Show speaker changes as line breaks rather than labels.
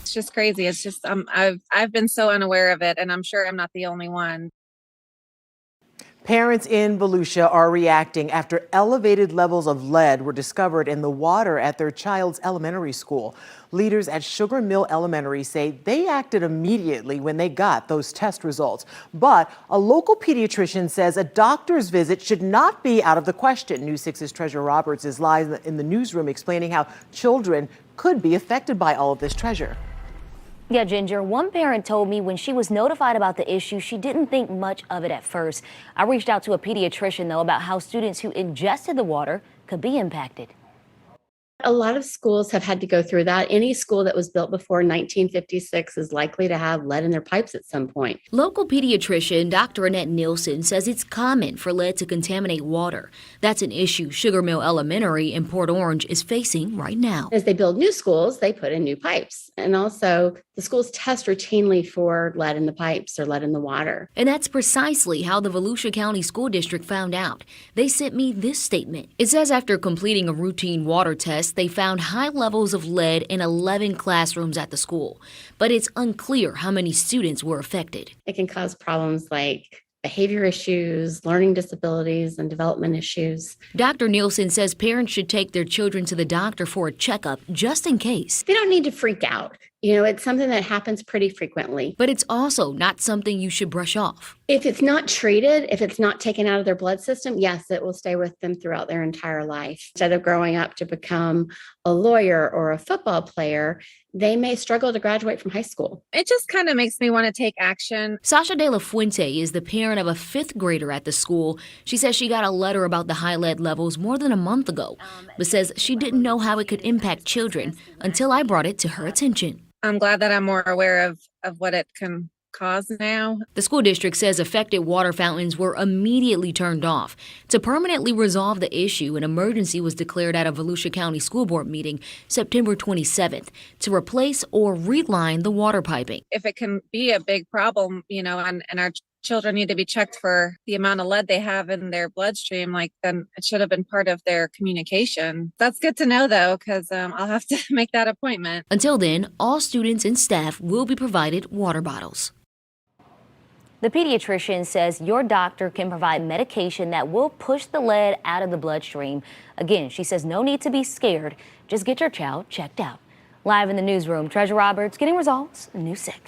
It's just crazy. It's just I've been so unaware of it, and I'm sure I'm not the only one.
Parents in Volusia are reacting after elevated levels of lead were discovered in the water at their child's elementary school. Leaders at Sugar Mill Elementary say they acted immediately when they got those test results. But a local pediatrician says a doctor's visit should not be out of the question. News 6's Treasure Roberts is live in the newsroom explaining how children could be affected by all of this. Treasure.
Yeah, Ginger, one parent told me when she was notified about the issue, she didn't think much of it at first. I reached out to a pediatrician, though, about how students who ingested the water could be impacted.
A lot of schools have had to go through that. Any school that was built before 1956 is likely to have lead in their pipes at some point.
Local pediatrician Dr. Annette Nielsen says it's common for lead to contaminate water. That's an issue Sugar Mill Elementary in Port Orange is facing right now.
As they build new schools, they put in new pipes. And also, the schools test routinely for lead in the pipes or lead in the water.
And that's precisely how the Volusia County School District found out. They sent me this statement. It says after completing a routine water test, they found high levels of lead in 11 classrooms at the school. But it's unclear how many students were affected.
It can cause problems like behavior issues, learning disabilities, and development issues.
Dr. Nielsen says parents should take their children to the doctor for a checkup just in case.
They don't need to freak out. You know, it's something that happens pretty frequently.
But it's also not something you should brush off.
If it's not treated, if it's not taken out of their blood system, yes, it will stay with them throughout their entire life. Instead of growing up to become a lawyer or a football player, they may struggle to graduate from high school.
It just kind of makes me want to take action.
Sasha De La Fuente is the parent of a fifth grader at the school. She says she got a letter about the high lead levels more than a month ago, but says she didn't know how it could impact children until I brought it to her attention.
I'm glad that I'm more aware of what it can cause now.
The school district says affected water fountains were immediately turned off. To permanently resolve the issue, an emergency was declared at a Volusia County School Board meeting September 27th to replace or reline the water piping.
If it can be a big problem, you know, and our children need to be checked for the amount of lead they have in their bloodstream, like then it should have been part of their communication. That's good to know, though, because I'll have to make that appointment.
Until then, all students and staff will be provided water bottles. The pediatrician says your doctor can provide medication that will push the lead out of the bloodstream. Again, she says no need to be scared. Just get your child checked out. Live in the newsroom, Treasure Roberts, getting results, News 6.